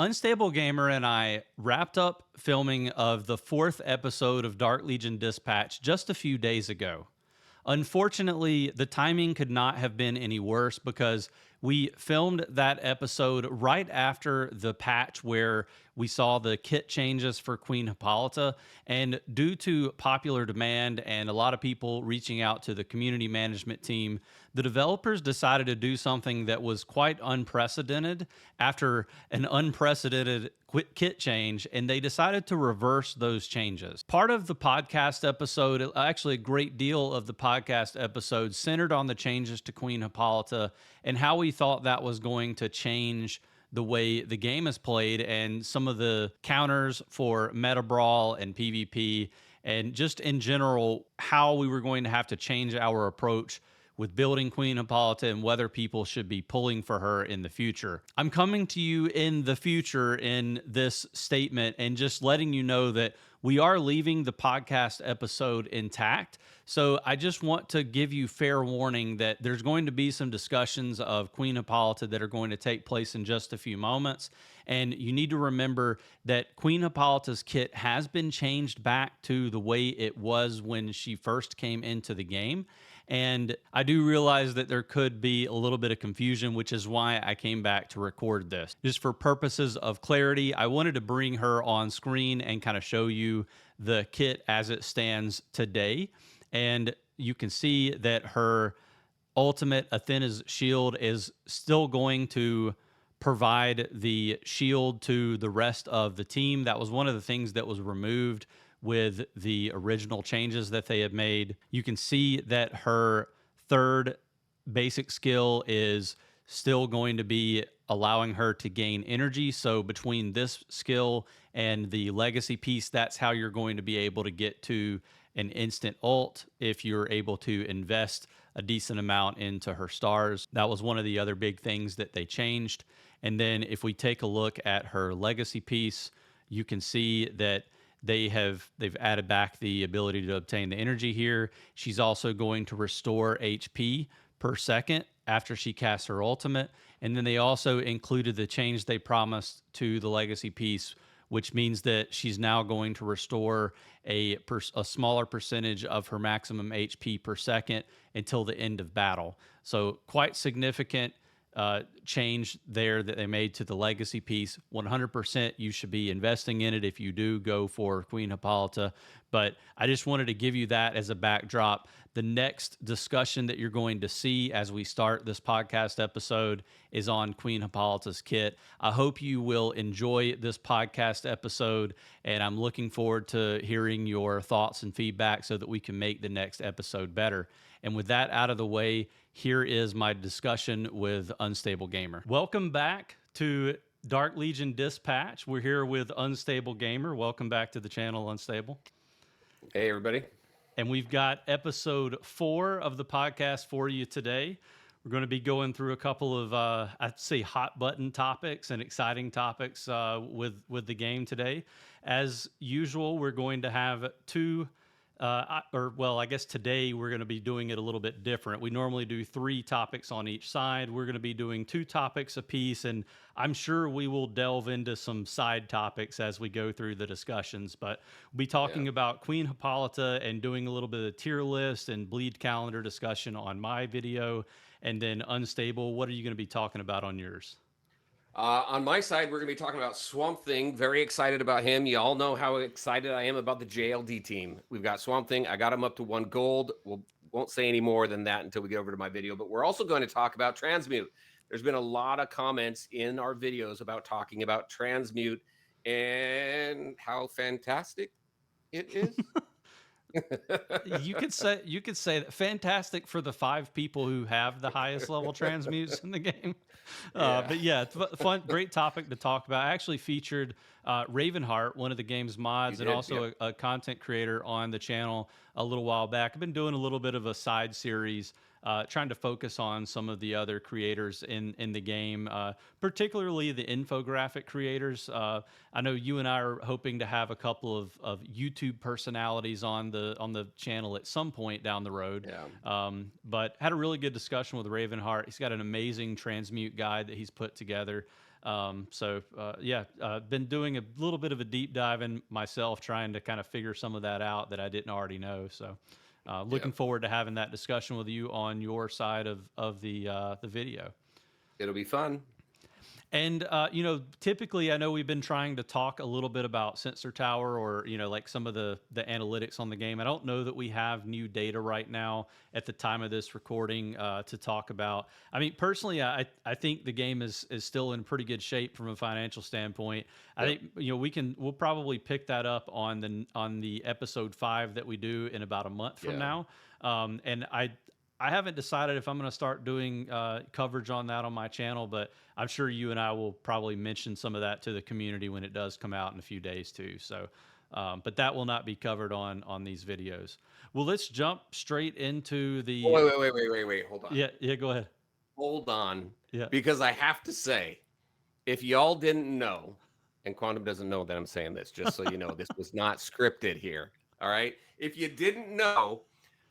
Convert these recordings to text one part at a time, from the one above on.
Unstable Gamer and I wrapped up filming of the fourth episode of Dark Legion Dispatch just a few days ago. Unfortunately, the timing could not have been any worse because we filmed that episode right after the patch where we saw the kit changes for Queen Hippolyta. And due to popular demand and a lot of people reaching out to the community management team, the developers decided to do something that was quite unprecedented after an unprecedented kit change, and they decided to reverse those changes. Part of the podcast episode, actually a great deal of the podcast episode, centered on the changes to Queen Hippolyta and how we thought that was going to change the way the game is played and some of the counters for meta brawl and PvP, and just in general how we were going to have to change our approach with building Queen Hippolyta and whether people should be pulling for her in the future. I'm coming to you in the future in this statement and just letting you know that we are leaving the podcast episode intact. So I just want to give you fair warning that there's going to be some discussions of Queen Hippolyta that are going to take place in just a few moments. And you need to remember that Queen Hippolyta's kit has been changed back to the way it was when she first came into the game. And I do realize that there could be a little bit of confusion, which is why I came back to record this. Just for purposes of clarity, I wanted to bring her on screen and kind of show you the kit as it stands today. And you can see that her ultimate, Athena's shield, is still going to provide the shield to the rest of the team. That was one of the things that was removed with the original changes that they had made. You can see that her third basic skill is still going to be allowing her to gain energy. So between this skill and the legacy piece, that's how you're going to be able to get to an instant ult if you're able to invest a decent amount into her stars. That was one of the other big things that they changed. And then if we take a look at her legacy piece, you can see that they've added back the ability to obtain the energy here. She's also going to restore HP per second after she casts her ultimate. And then they also included the change they promised to the legacy piece, which means that she's now going to restore a smaller percentage of her maximum HP per second until the end of battle. So quite significant change there that they made to the legacy piece. 100% you should be investing in it if you do go for Queen Hippolyta. But I just wanted to give you that as a backdrop. The next discussion that you're going to see as we start this podcast episode is on Queen Hippolyta's kit. I hope you will enjoy this podcast episode, and I'm looking forward to hearing your thoughts and feedback so that we can make the next episode better. And with that out of the way, here is my discussion with Unstable Gamer. Welcome back to Dark Legion Dispatch. We're here with Unstable Gamer. Welcome back to the channel, Unstable. Hey, everybody. And we've got episode 4 of the podcast for you today. We're going to be going through a couple of, I'd say, hot button topics and exciting topics with the game today. As usual, we're going to have two I guess today we're going to be doing it a little bit different. We normally do 3 topics on each side. We're going to be doing 2 topics apiece, and I'm sure we will delve into some side topics as we go through the discussions. But we'll be talking about Queen Hippolyta and doing a little bit of tier list and bleed calendar discussion on my video. And then Unstable, what are you going to be talking about on yours? On my side, we're going to be talking about Swamp Thing. Very excited about him. You all know how excited I am about the JLD team. We've got Swamp Thing. I got him up to 1 gold. Won't say any more than that until we get over to my video. But we're also going to talk about Transmute. There's been a lot of comments in our videos about talking about Transmute and how fantastic it is. You could say that fantastic for the 5 people who have the highest level transmutes in the game. But yeah, it's fun, great topic to talk about. I actually featured Ravenheart, one of the game's mods, and also a content creator on the channel a little while back. I've been doing a little bit of a side series trying to focus on some of the other creators in the game, particularly the infographic creators. I know you and I are hoping to have a couple of YouTube personalities on the channel at some point down the road. Yeah. But had a really good discussion with Ravenheart. He's got an amazing transmute guide that he's put together. Yeah, been doing a little bit of a deep dive in myself, trying to kind of figure some of that out that I didn't already know. So, Yeah, looking forward to having that discussion with you on your side of the video. it'll be fun. And typically, I know we've been trying to talk a little bit about Sensor Tower, or like some of the analytics on the game. I don't know that we have new data right now at the time of this recording to talk about. I mean, personally, I think the game is still in pretty good shape from a financial standpoint. I Yep. think we'll probably pick that up on the episode 5 that we do in about a month from Yeah. now. And I haven't decided if I'm going to start doing coverage on that on my channel, but I'm sure you and I will probably mention some of that to the community when it does come out in a few days too. So, but that will not be covered on these videos. Well, let's jump straight into Oh, the. wait. Hold on. Yeah, go ahead. Hold on. Yeah. Because I have to say, if y'all didn't know, and Quantum doesn't know that I'm saying this, just so you know, this was not scripted here. All right. If you didn't know,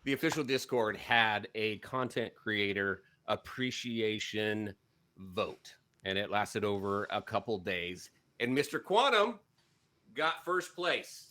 the official Discord had a content creator appreciation vote, and it lasted over a couple days. And Mr. Quantum got first place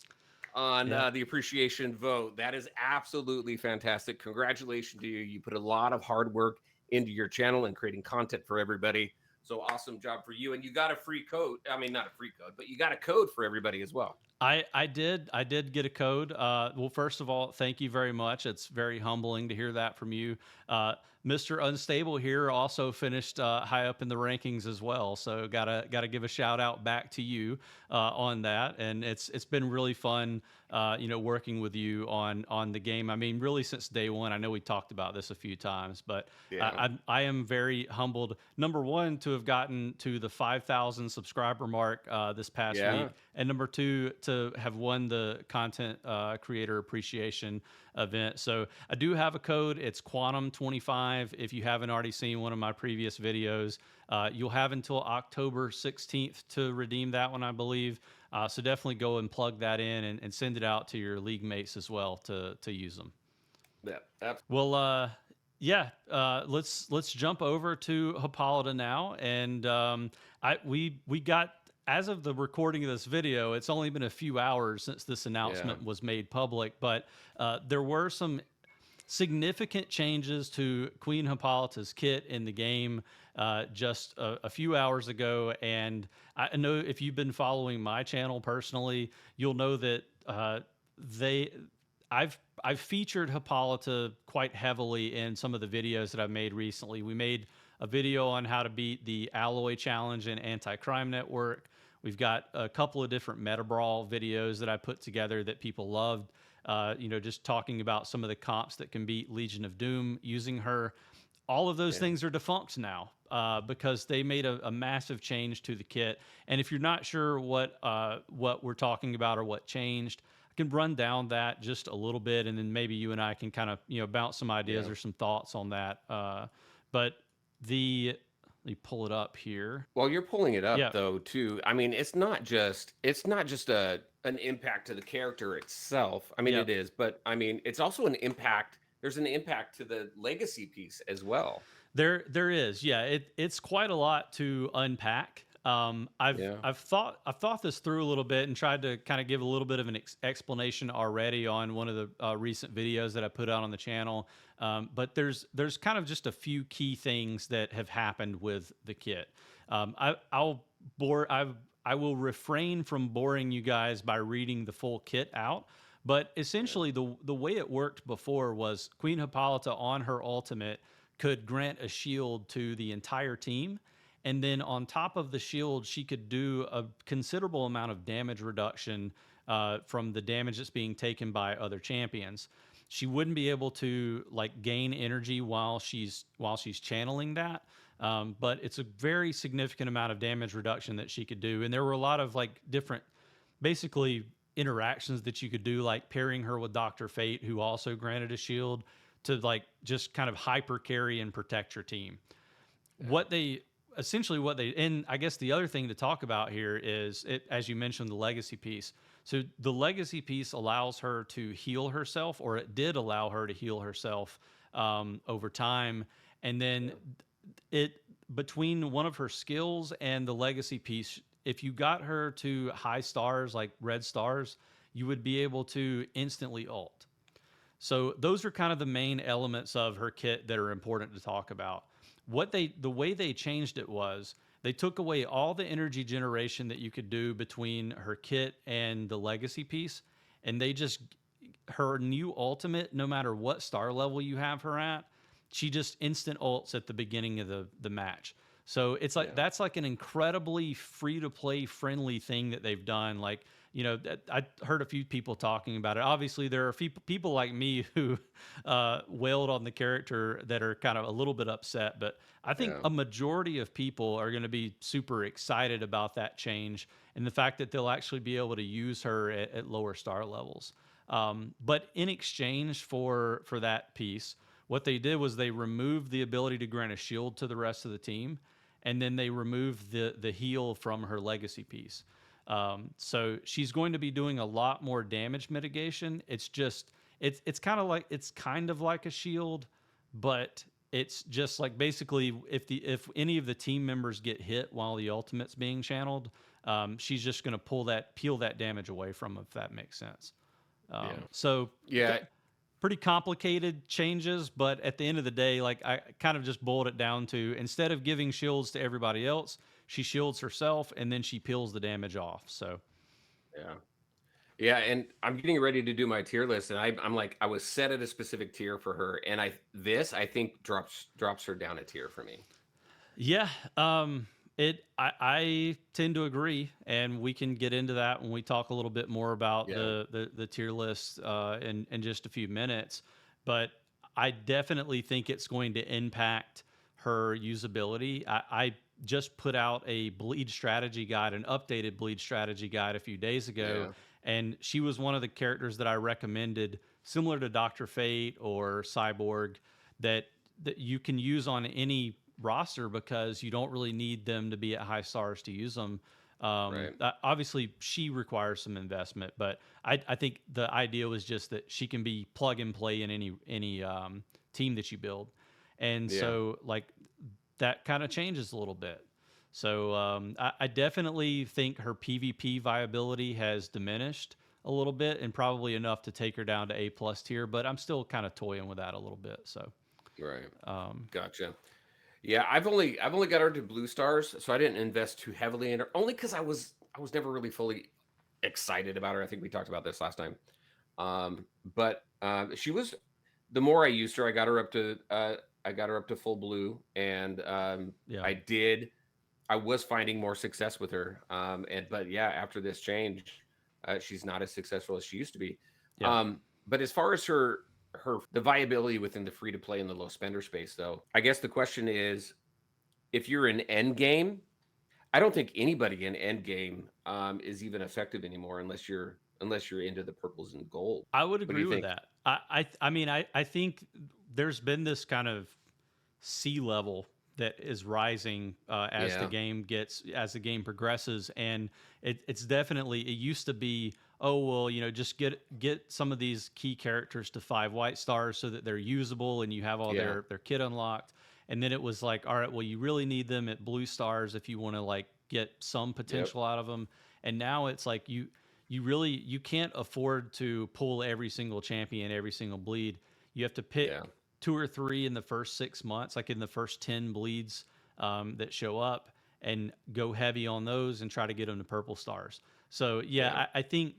on Yeah. the appreciation vote. That is absolutely fantastic. Congratulations to you. You put a lot of hard work into your channel and creating content for everybody. So awesome job for you. And you got a free code. I mean, not a free code, but you got a code for everybody as well. I did get a code. Well, first of all, thank you very much. It's very humbling to hear that from you. Mr. Unstable here also finished high up in the rankings as well. So gotta give a shout out back to you on that. And it's been really fun, working with you on the game. I mean, really since day one. I know we talked about this a few times, but Yeah. I am very humbled. Number one, to have gotten to the 5,000 subscriber mark this past Yeah. week, and number two, to have won the content creator appreciation event. So I do have a code. It's Quantum25. If you haven't already seen one of my previous videos, you'll have until October 16th to redeem that one, I believe. So definitely go and plug that in and send it out to your league mates as well to use them. Yeah. Absolutely. Well, yeah, let's jump over to Hippolyta now, and we got, as of the recording of this video, it's only been a few hours since this announcement was made public, but there were some significant changes to Queen Hippolyta's kit in the game just a few hours ago. And I know if you've been following my channel personally, you'll know that they I've featured Hippolyta quite heavily in some of the videos that I've made recently. We made a video on how to beat the Alloy Challenge in Anti-Crime Network. We've got a couple of different Meta Brawl videos that I put together that people loved. Just talking about some of the comps that can beat Legion of Doom using her. All of those things are defunct now because they made a massive change to the kit. And if you're not sure what we're talking about or what changed, I can run down that just a little bit, and then maybe you and I can kind of bounce some ideas or some thoughts on that. But let me pull it up here. Well, you're pulling it up Yeah. though too. I mean, it's not just an impact to the character itself. I mean, Yeah. it is, but I mean, it's also an impact. There's an impact to the legacy piece as well. There is, yeah. It's quite a lot to unpack. I've thought this through a little bit and tried to kind of give a little bit of an explanation already on one of the recent videos that I put out on the channel. But there's kind of just a few key things that have happened with the kit. I will refrain from boring you guys by reading the full kit out. But essentially, the way it worked before was Queen Hippolyta on her ultimate could grant a shield to the entire team. And then on top of the shield, she could do a considerable amount of damage reduction from the damage that's being taken by other champions. She wouldn't be able to gain energy while she's channeling that. But it's a very significant amount of damage reduction that she could do. And there were a lot of different, basically, interactions that you could do, like pairing her with Dr. Fate, who also granted a shield, to just kind of hyper carry and protect your team. And I guess the other thing to talk about here is as you mentioned, the legacy piece. So the legacy piece allows her to heal herself, or it did allow her to heal herself over time. And then between one of her skills and the legacy piece, if you got her to high stars like red stars, you would be able to instantly ult. So those are kind of the main elements of her kit that are important to talk about. The way they changed it was they took away all the energy generation that you could do between her kit and the legacy piece, and they just her new ultimate, no matter what star level you have her at, she just instant ults at the beginning of the match. So it's like Yeah. that's like an incredibly free to play friendly thing that they've done. Like, I heard a few people talking about it. Obviously, there are people like me who wailed on the character that are kind of a little bit upset, but I think Yeah. a majority of people are going to be super excited about that change and the fact that they'll actually be able to use her at lower star levels. But in exchange for that piece, what they did was they removed the ability to grant a shield to the rest of the team, and then they removed the heal from her legacy piece. So she's going to be doing a lot more damage mitigation. It's kind of like a shield, but it's just like basically if any of the team members get hit while the ultimate's being channeled, she's just going to peel that damage away from them, if that makes sense. Yeah. So Yeah. pretty complicated changes, but at the end of the day, like I kind of just boiled it down to instead of giving shields to everybody else, she shields herself and then she peels the damage off. So Yeah. Yeah, and I'm getting ready to do my tier list, and I'm like I was set at a specific tier for her, and I think drops her down a tier for me. yeah, I tend to agree, and we can get into that when we talk a little bit more about Yeah. the tier list in just a few minutes. But I definitely think it's going to impact her usability. I just put out a bleed strategy guide, an updated bleed strategy guide a few days ago, Yeah. and she was one of the characters that I recommended, similar to Doctor Fate or Cyborg, that you can use on any roster because you don't really need them to be at high stars to use them. Right. Obviously, she requires some investment, but I think the idea was just that she can be plug and play in any team that you build, and Yeah. so like that kind of changes a little bit. So I definitely think her PvP viability has diminished a little bit, and probably enough to take her down to A plus tier. But I'm still kind of toying with that a little bit. So Right. um, Gotcha. Yeah, I've only got her to blue stars, so I didn't invest too heavily in her. Only because I was never really fully excited about her. I think we talked about this last time. But she was the more I used her, I got her up to full blue, and yeah, I was finding more success with her. And but yeah, after this change, she's not as successful as she used to be. yeah. But as far as her the viability within the free to play and the low spender space, though, I guess the question is, if you're in end game, I don't think anybody in end game is even effective anymore unless you're into the purples and gold. I would What do agree you with think? that. I mean, I think there's been this kind of sea level that is rising Yeah. as the game progresses, and it's definitely it used to be, oh well, just get some of these key characters to 5 white stars so that they're usable and you have all Yeah. their kit unlocked, and then it was like, all right, well, you really need them at blue stars if you want to like get some Yep. potential out of them, and now it's like you can't afford to pull every single champion, every single bleed. You have to Yeah. pick two or three in the first 6 months, like in the first 10 bleeds that show up, and go heavy on those and try to get them to purple stars. So, yeah, Yeah. I think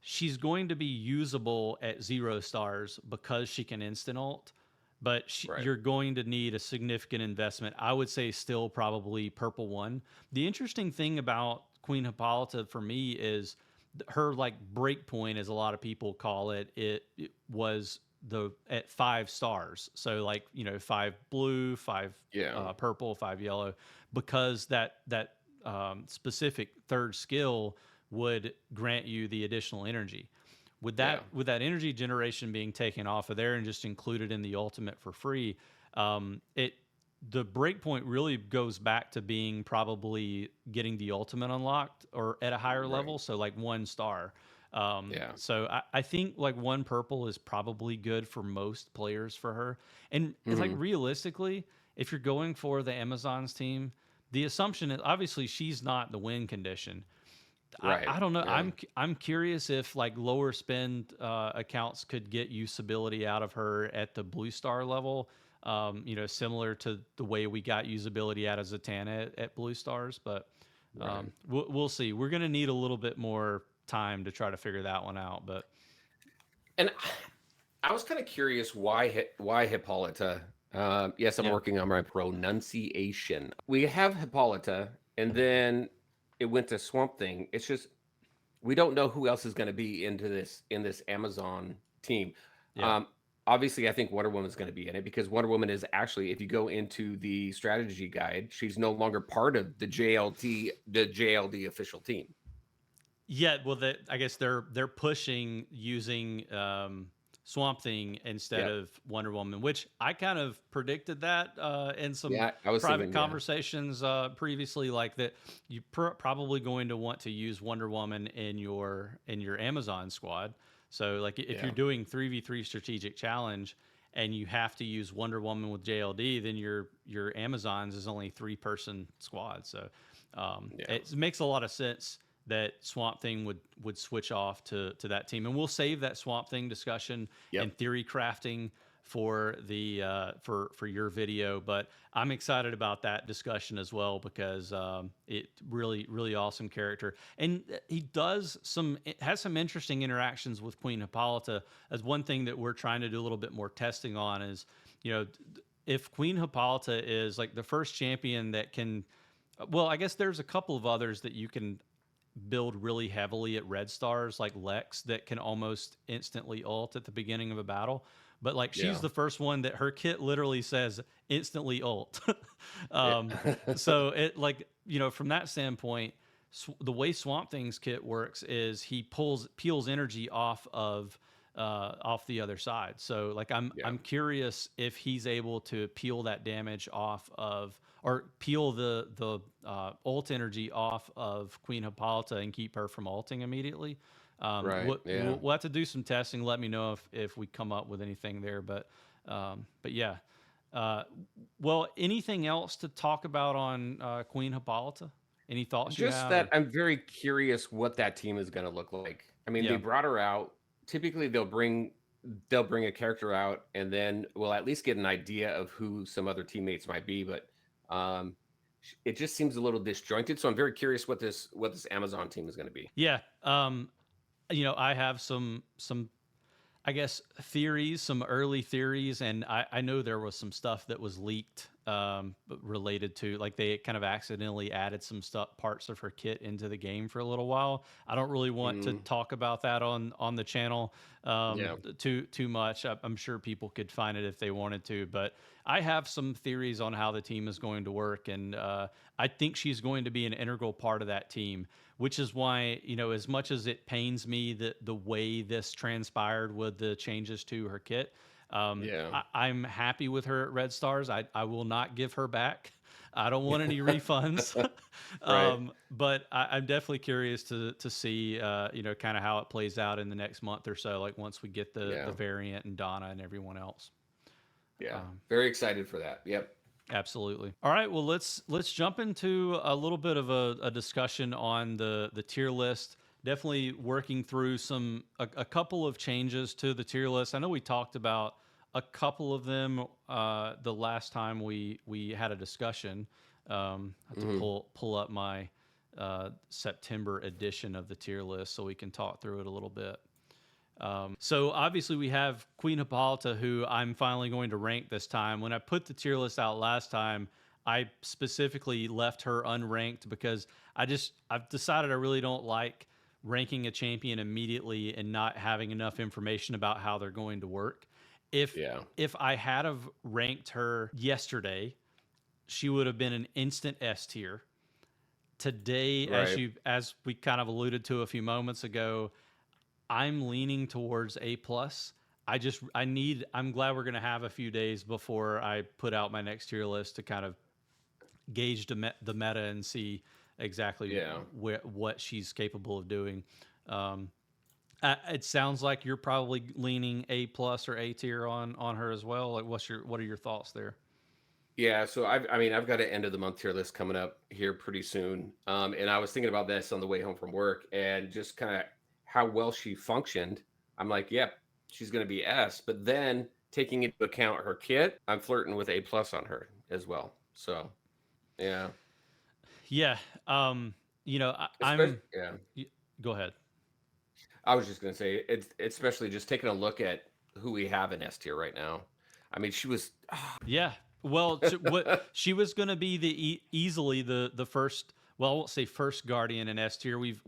she's going to be usable at 0 stars because she can instant ult, but Right. you're going to need a significant investment. I would say still probably purple one. The interesting thing about Queen Hippolyta for me is her like break point, as a lot of people call it. It was the at 5 stars, so like 5 blue, five Yeah. purple, 5 yellow, because that specific third skill would grant you the additional energy. Yeah. With that energy generation being taken off of there and just included in the ultimate for free, it the breakpoint really goes back to being probably getting the ultimate unlocked or at a higher Right. level, so like 1 star. Yeah. So I think like one purple is probably good for most players for her, and it's like Hmm. realistically, if you're going for the Amazons team, the assumption is obviously she's not the win condition. Right. I don't know. Yeah. I'm curious if like lower spend accounts could get usability out of her at the blue star level. Similar to the way we got usability out of Zatanna at blue stars, but Right. we'll see. We're gonna need a little bit more time to try to figure that one out. But And I was kind of curious why Hippolyta. Yes, I'm yeah, working on my pronunciation. We have Hippolyta, and then it went to Swamp Thing. It's just we don't know who else is going to be in this Amazon team. yeah. Um, Obviously, I think Wonder Woman's going to be in it because Wonder Woman is actually, if you go into the strategy guide, she's no longer part of the JLD official team. Yeah, well, I guess they're pushing using Swamp Thing instead Yeah, of Wonder Woman, which I kind of predicted that in some yeah, I was private thinking, yeah, conversations previously, like that you probably going to want to use Wonder Woman in your Amazon squad. So, like if you're yeah, doing 3v3 strategic challenge and you have to use Wonder Woman with JLD, then your Amazons is only 3-person squad. So yeah, it makes a lot of sense that Swamp Thing would switch off to that team, and we'll save that Swamp Thing discussion yep. and theory crafting for the for your video. But I'm excited about that discussion as well because it really awesome character, and it has some interesting interactions with Queen Hippolyta. As one thing that we're trying to do a little bit more testing on is, if Queen Hippolyta is like the first champion that can, well, I guess there's a couple of others that you can build really heavily at red stars like Lex that can almost instantly ult at the beginning of a battle. But like she's Yeah, the first one that her kit literally says instantly ult. yeah, um, so it like, from that standpoint, the way Swamp Thing's kit works is he peels energy off the other side. So like yeah. I'm curious if he's able to peel that damage off of, or peel the ult energy off of Queen Hippolyta and keep her from ulting immediately. Right. We'll, Yeah. we'll, we'll have to do some testing. Let me know if we come up with anything there. But yeah. Uh, well, anything else to talk about on Queen Hippolyta? Any thoughts you Just have? that Or I'm very curious what that team is going to look like. I mean, they yeah, brought her out. Typically, they'll bring a character out, and then we'll at least get an idea of who some other teammates might be. But um, it just seems a little disjointed. So I'm very curious what this Amazon team is going to be. yeah. I have some I guess theories, some early theories, and I know there was some stuff that was leaked related to, like, they kind of accidentally added some stuff, parts of her kit into the game for a little while. I don't really want to Mm, talk about that on the channel yeah. too much. I'm sure people could find it if they wanted to, but I have some theories on how the team is going to work, and I think she's going to be an integral part of that team, which is why, as much as it pains me that the way this transpired with the changes to her kit, Yeah. I'm happy with her at Red Stars. I will not give her back. I don't want any refunds. Right. But I'm definitely curious to see, kind of how it plays out in the next month or so, like once we get the Yeah. variant and Donna and everyone else. Yeah. Um, Very excited for that. Yep. Absolutely. All right. Well, let's jump into a little bit of a discussion on the tier list. Definitely working through a couple of changes to the tier list. I know we talked about a couple of them the last time we had a discussion. I have to Hmm. pull up my September edition of the tier list so we can talk through it a little bit. So obviously we have Queen Hippolyta, who I'm finally going to rank this time. When I put the tier list out last time, I specifically left her unranked because I've decided I really don't like ranking a champion immediately and not having enough information about how they're going to work. If Yeah. if I had have ranked her yesterday, she would have been an instant S tier. Today, Right. as we kind of alluded to a few moments ago, I'm leaning towards A plus. I'm glad we're gonna have a few days before I put out my next tier list to kind of gauge the meta and see exactly Yeah. what she's capable of doing. Um, it sounds like you're probably leaning A plus or A tier on her as well. Like, what are your thoughts there? Yeah, so I've got an end of the month tier list coming up here pretty soon. And I was thinking about this on the way home from work and just kind of how well she functioned. I'm like, yep, she's going to be S. But then taking into account her kit, I'm flirting with A+ on her as well. So yeah, Yeah. Um, especially yeah. go ahead. I was just going to say it's especially just taking a look at who we have in S tier right now. I mean, she was Yeah. Well, what she was going to be easily the first. Well, I won't say first Guardian in S tier. We've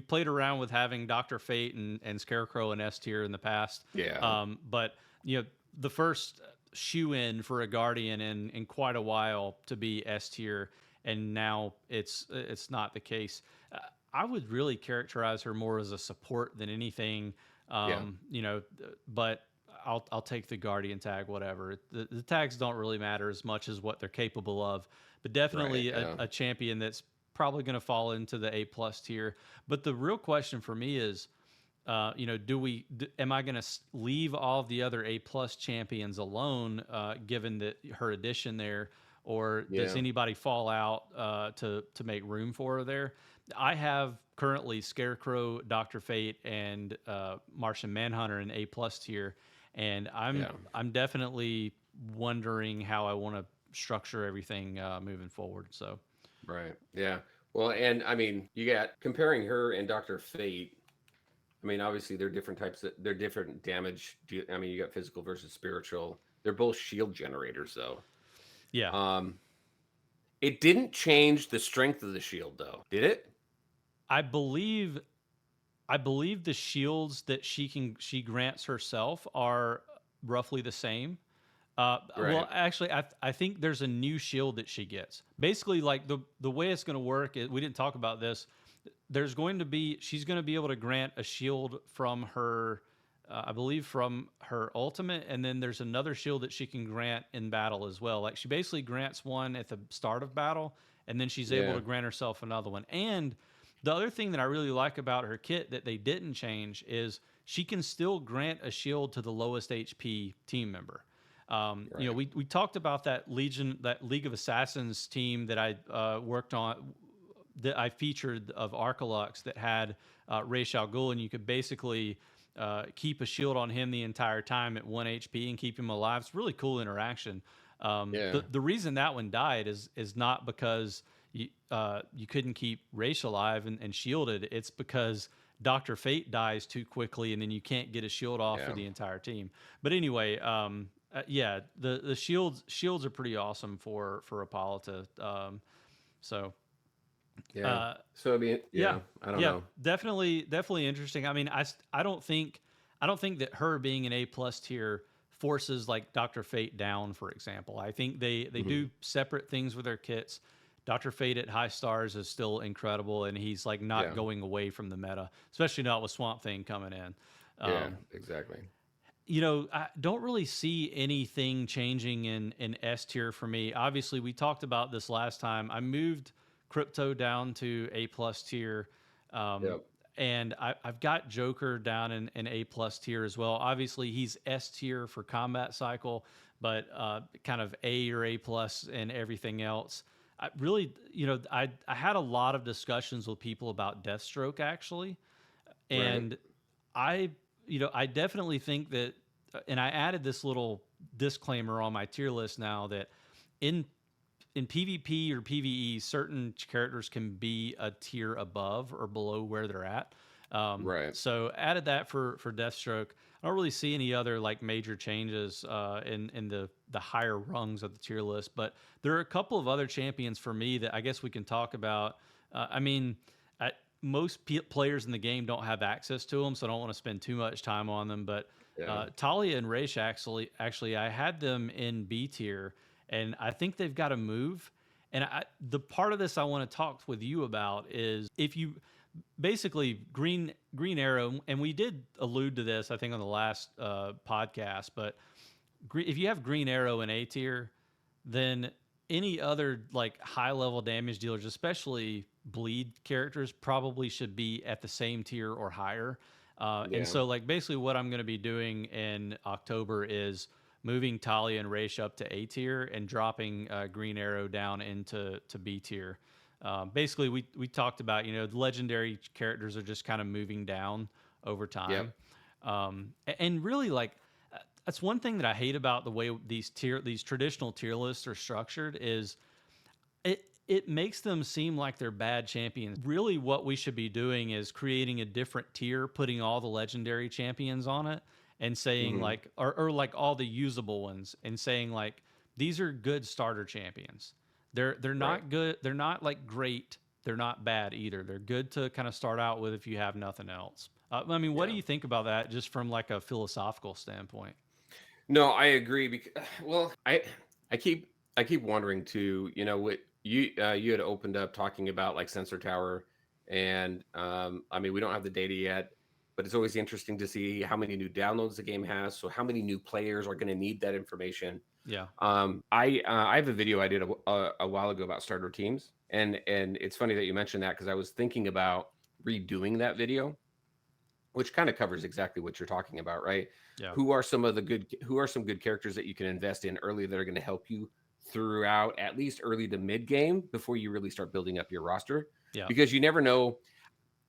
played around with having Doctor Fate and Scarecrow in S tier in the past. yeah, But the first shoe in for a Guardian in quite a while to be S tier, and now it's not the case. I would really characterize her more as a support than anything. yeah, But I'll take the Guardian tag, whatever. The tags don't really matter as much as what they're capable of, but right, definitely yeah, a champion that's probably going to fall into the A+ tier. But the real question for me is, am I going to leave all of the other A+ champions alone, given that her addition there, or does yeah, anybody fall out to make room for her there? I have currently Scarecrow, Doctor Fate, and Martian Manhunter in A+ tier, and yeah. I'm definitely wondering how I want to structure everything moving forward. So Right. Yeah. Well, and I mean, you got comparing her and Dr. Fate. I mean, obviously they're different types of they're different damage. I mean, you got physical versus spiritual. They're both shield generators though. yeah, Um it didn't change the strength of the shield though, did it? I believe I believe the shields that she grants herself are roughly the same. Well, Right. actually, I think there's a new shield that she gets. Basically, like the way it's going to work is we didn't talk about this. She's going to be able to grant a shield from her, I believe from her ultimate, and then there's another shield that she can grant in battle as well. Like she basically grants one at the start of battle, and then she's able Yeah. to grant herself another one. And the other thing that I really like about her kit that they didn't change is she can still grant a shield to the lowest HP team member. Right. We talked about that League of Assassins team that I worked on, that I featured of Arkalux that had Ra's al Ghul, and you could basically keep a shield on him the entire time at 1 HP and keep him alive. It's really cool interaction. Yeah. The reason that one died is not because you couldn't keep Ra's alive and shielded. It's because Doctor Fate dies too quickly, and then you can't get a shield off for Yeah. the entire team. But anyway, yeah, the shields are pretty awesome for Hippolyta. So Yeah. uh, So I mean, yeah, yeah, I don't yeah, know. definitely interesting. I mean, I don't think that her being an A+ tier forces like Doctor Fate down, for example. I think they Mhm. do separate things with their kits. Doctor Fate at high stars is still incredible, and he's like not Yeah. going away from the meta, especially not with Swamp Thing coming in. Yeah, Um, exactly. I don't really see anything changing in S tier for me. Obviously, we talked about this last time. I moved Crypto down to A+ tier, um, Yep. and I've got Joker down in A+ tier as well. Obviously, he's S tier for combat cycle, but kind of A or A+ and everything else. I really, I had a lot of discussions with people about Deathstroke actually, Right. and I, I definitely think that, and I added this little disclaimer on my tier list now that in in PvP or PvE, certain characters can be a tier above or below where they're at. Right. So added that for Deathstroke. I don't really see any other like major changes in the higher rungs of the tier list, but there are a couple of other champions for me that I guess we can talk about. I mean, I, most players in the game don't have access to them, so I don't want to spend too much time on them. But Yeah. Talia and Raish actually, I had them in B tier, and I think they've got to move. And the part of this I want to talk with you about is if you basically Green Arrow, and we did allude to this I think on the last podcast, but if you have Green Arrow in A tier, then any other like high level damage dealers, especially bleed characters, probably should be at the same tier or higher. And Yeah. so, like, basically, what I'm going to be doing in October is moving Talia and Raish up to A tier and dropping Green Arrow down into B tier. Basically, we talked about, the legendary characters are just kind of moving down over time, Yep. and really like that's one thing that I hate about the way these traditional tier lists are structured is it makes them seem like they're bad champions. Really, what we should be doing is creating a different tier, putting all the legendary champions on it, and saying Hmm. like, or like all the usable ones, and saying like these are good starter champions. They're Right. not good. They're not like great. They're not bad either. They're good to kind of start out with if you have nothing else. I mean, what do Yeah. you think about that, just from like a philosophical standpoint? No, I agree. Because, well, I keep wondering too. What you had opened up talking about like Sensor Tower, and I mean we don't have the data yet, but it's always interesting to see how many new downloads the game has. So how many new players are going to need that information. Yeah, I have a video I did a while ago about starter teams, and it's funny that you mentioned that because I was thinking about redoing that video, which kind of covers exactly what you're talking about, right? yeah, Who are some good characters that you can invest in early that are going to help you throughout at least early to mid game before you really start building up your roster, yeah, because you never know.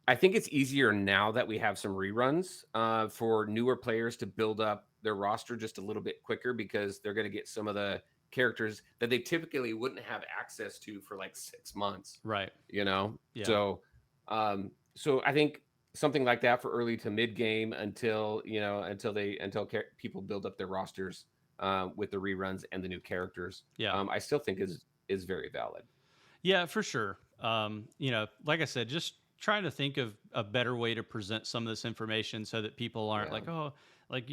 I think it's easier now that we have some reruns for newer players to build up their roster just a little bit quicker because they're going to get some of the characters that they typically wouldn't have access to for like 6 months, right, you know? yeah. So I think something like that for early to mid game until, people build up their rosters with the reruns and the new characters. Yeah. I still think is very valid. Yeah, for sure. Like I said, just trying to think of a better way to present some of this information so that people aren't Yeah. like, oh, like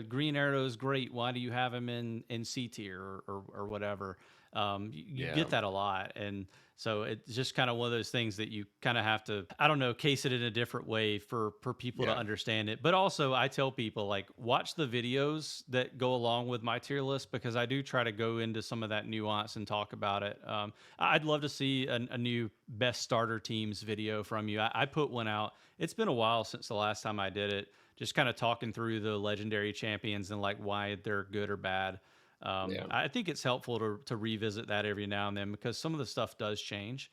Green Arrow is great. Why do you have him in C tier or whatever? You Yeah. get that a lot, and so it's just kind of one of those things that you kind of have to, I don't know, case it in a different way for people to Yeah. understand it. But also, I tell people like watch the videos that go along with my tier list, because I do try to go into some of that nuance and talk about it. I'd love to see a new best starter teams video from you. I put one out. It's been a while since the last time I did it. Just kind of talking through the legendary champions and like why they're good or bad. Yeah. I think it's helpful to revisit that every now and then, because some of the stuff does change.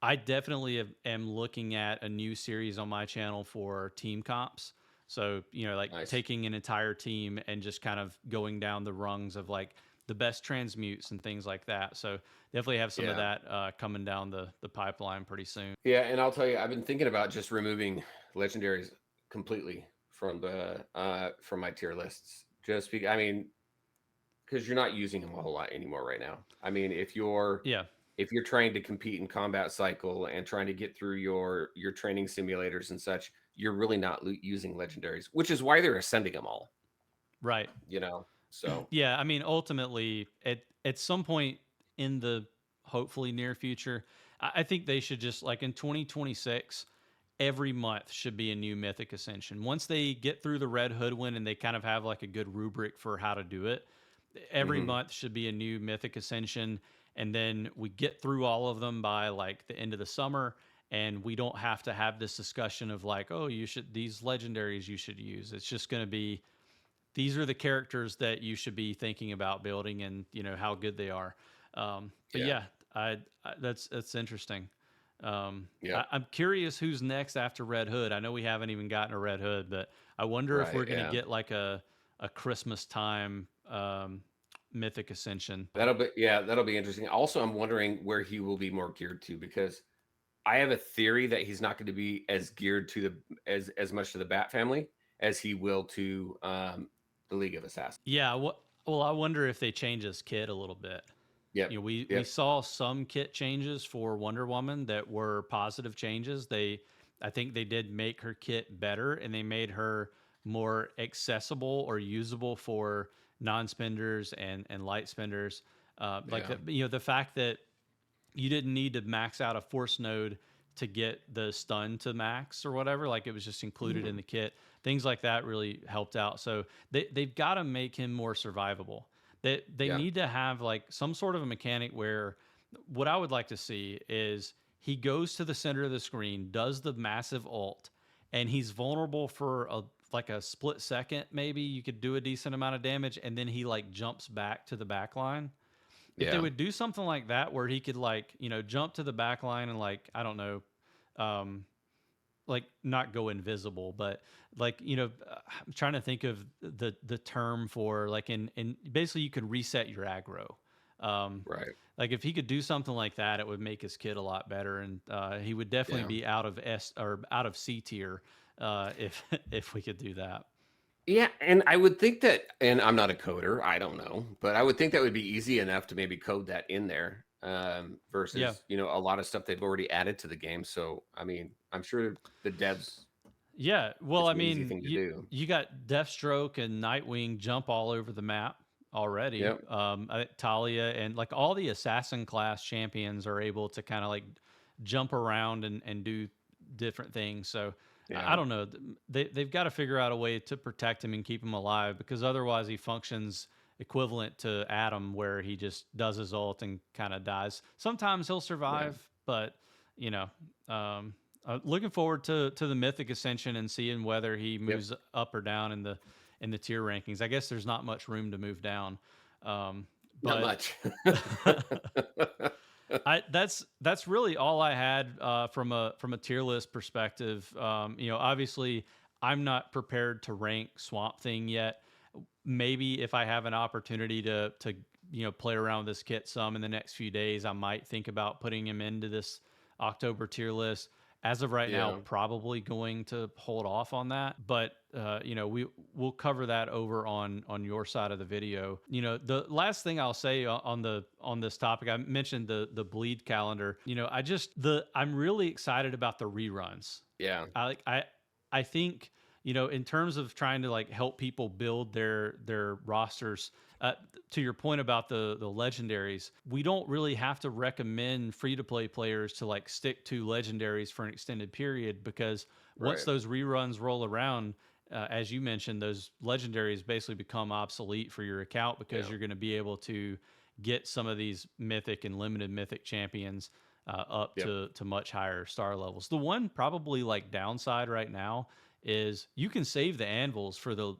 I definitely am looking at a new series on my channel for team comps. So, like Nice. taking an entire team and just kind of going down the rungs of like the best transmutes and things like that. So, definitely have some of Yeah. that coming down the pipeline pretty soon. Yeah, and I'll tell you, I've been thinking about just removing legendaries completely from my tier lists. Just because, I mean, because you're not using them a whole lot anymore right now. I mean, Yeah. if you're trying to compete in combat cycle and trying to get through your training simulators and such, you're really not using legendaries, which is why they're ascending them all. Right. So Yeah. I mean, ultimately, at some point in the hopefully near future, I think they should just like in 2026, every month should be a new Mythic Ascension. Once they get through the Red Hood one and they kind of have like a good rubric for how to do it, every mhm. month should be a new Mythic Ascension. And then we get through all of them by like the end of the summer. And we don't have to have this discussion of like, oh, these legendaries you should use. It's just going to be, these are the characters that you should be thinking about building, and how good they are. But Yeah, yeah, that's interesting. yeah, I'm curious who's next after Red Hood. I know we haven't even gotten a Red Hood, but I wonder if right, we're going to yeah. get like a Christmas time Mythic Ascension. That'll be interesting. Also, I'm wondering where he will be more geared to, because I have a theory that he's not going to be as geared to as much to the Bat family as he will to the League of Assassins. Yeah, well, I wonder if they change his kit a little bit. Yep. We Yep. saw some kit changes for Wonder Woman that were positive changes. I think they did make her kit better, and they made her more accessible or usable for non-spenders and light spenders. Like Yeah. the fact that you didn't need to max out a force node to get the stun to max or whatever. Like it was just included in Mhm. the kit. Things like that really helped out. So they've got to make him more survivable. They Yeah. need to have like some sort of a mechanic where what I would like to see is he goes to the center of the screen, does the massive ult, and he's vulnerable for like a split second, maybe you could do a decent amount of damage, and then he like jumps back to the back line. If they Yeah. would do something like that where he could like, jump to the back line and like, I don't know, um, like not go invisible, but like, I'm trying to think of the term for like in basically you could reset your aggro. Um, Right. like if he could do something like that, it would make his kid a lot better, and he would definitely Yeah. be out of S or out of C tier if if we could do that. Yeah, and I would think that, and I'm not a coder, I don't know, but I would think that would be easy enough to maybe code that in there, Yeah, versus a lot of stuff they've already added to the game. So I mean, I'm sure the devs, yeah. Well, it's I an easy mean, thing to you do. you got Deathstroke and Nightwing jump all over the map already. Yep. Talia and like all the assassin class champions are able to kind of like jump around and do different things. So I Yeah. don't know. They've got to figure out a way to protect him and keep him alive, because otherwise he functions equivalent to Adam, where he just does his ult and kind of dies. Sometimes he'll Yeah. survive, but you know, looking forward to the Mythic Ascension and seeing whether he Yep. moves up or down in the tier rankings. I guess there's not much room to move down, Not but much. that's really all I had from a tier list perspective. Obviously, I'm not prepared to rank Swamp Thing yet. Maybe if I have an opportunity to play around with this kit some in the next few days, I might think about putting him into this October tier list. As of right now, Yeah. probably going to hold off on that, but we'll cover that over on your side of the video. The last thing I'll say on this topic, I mentioned the bleed calendar. I'm really excited about the reruns. Yeah. I think in terms of trying to like help people build their rosters. To your point about the legendaries, we don't really have to recommend free to play players to like stick to legendaries for an extended period, because once Right. those reruns roll around, as you mentioned, those legendaries basically become obsolete for your account, because Yeah. you're going to be able to get some of these mythic and limited mythic champions up Yep. to much higher star levels. The one probably like downside right now is you can save the anvils for the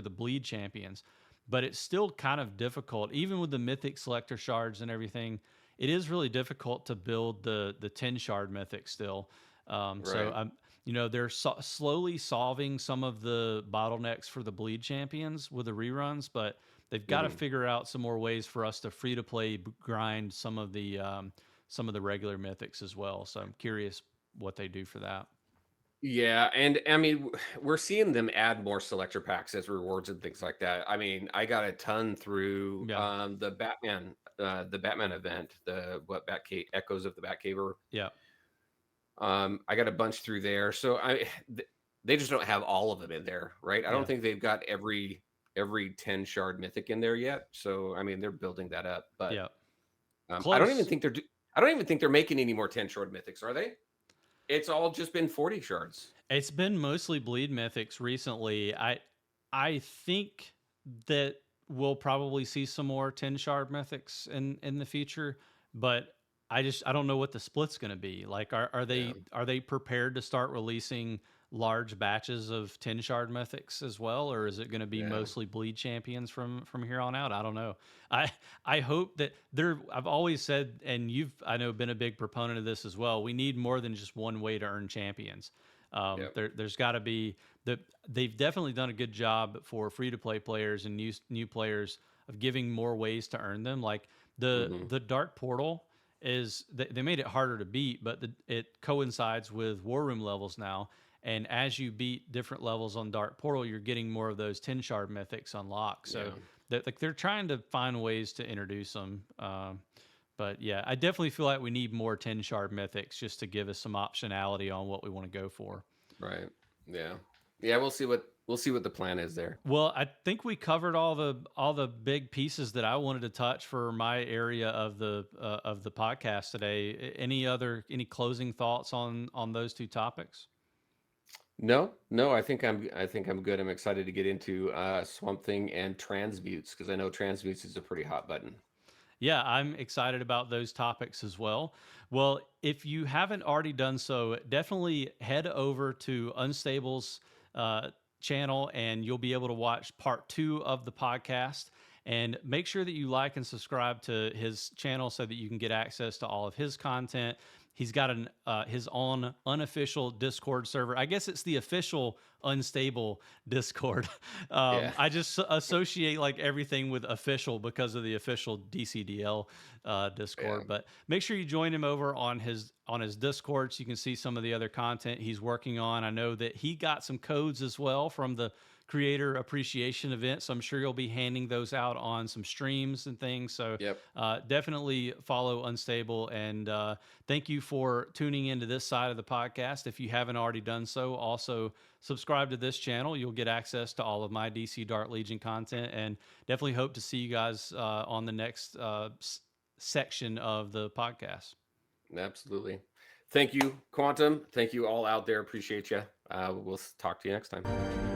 bleed champions, but it's still kind of difficult, even with the mythic selector shards and everything. It is really difficult to build the 10 shard mythic still. So Right. I'm they're slowly solving some of the bottlenecks for the bleed champions with the reruns, but they've got to Hmm. figure out some more ways for us to free to play grind some of the regular mythics as well. So I'm curious what they do for that. Yeah, and I mean, we're seeing them add more selector packs as rewards and things like that. I mean, I got a ton through Yeah. the Batman event, the what Batcave Echoes of the Batcave. Yeah. I got a bunch through there, so they just don't have all of them in there, right? I don't Yeah. think they've got every 10 shard mythic in there yet. So I mean, they're building that up, but Yeah. I don't even Close. think I don't even think they're making any more 10 shard mythics, are they? It's all just been 40 shards. It's been mostly bleed mythics recently. I think that we'll probably see some more 10 shard mythics in the future, but I don't know what the split's going to be. Like Yeah, are they prepared to start releasing large batches of 10 shard mythics as well, or is it going to be yeah, mostly bleed champions from here on out? I don't know. I I hope that I've always said, and you've I know been a big proponent of this as well. We need more than just one way to earn champions. yeah. There's got to be they've definitely done a good job for free to play players and new players of giving more ways to earn them. Like Hmm. the Dark Portal is they made it harder to beat, but it coincides with War Room levels now. And as you beat different levels on Dark Portal, you're getting more of those 10 shard mythics unlocked. So Yeah. like they're trying to find ways to introduce them. But yeah, I definitely feel like we need more 10 shard mythics just to give us some optionality on what we want to go for. Right. Yeah. Yeah, we'll see what the plan is there. Well, I think we covered all the big pieces that I wanted to touch for my area of the podcast today. Any closing thoughts on those two topics? No, no, I think I'm good. I'm excited to get into Swamp Thing and transmutes because I know transmutes is a pretty hot button. Yeah, I'm excited about those topics as well. Well, if you haven't already done so, definitely head over to Unstable's channel, and you'll be able to watch part 2 of the podcast. And make sure that you like and subscribe to his channel so that you can get access to all of his content. He's got his own unofficial Discord server. I guess it's the official unstable Discord. Yeah. I just associate like everything with official because of the official DCDL Yeah. Discord. But make sure you join him over on his Discord so you can see some of the other content he's working on. I know that he got some codes as well from the creator appreciation event, so I'm sure you'll be handing those out on some streams and things. So Yep. definitely follow Unstable, and thank you for tuning into this side of the podcast. If you haven't already done so, also subscribe to this channel. You'll get access to all of my DC Dart Legion content, and definitely hope to see you guys on the next section of the podcast. Absolutely. Thank you, Quantum. Thank you all out there. Appreciate you. We'll talk to you next time.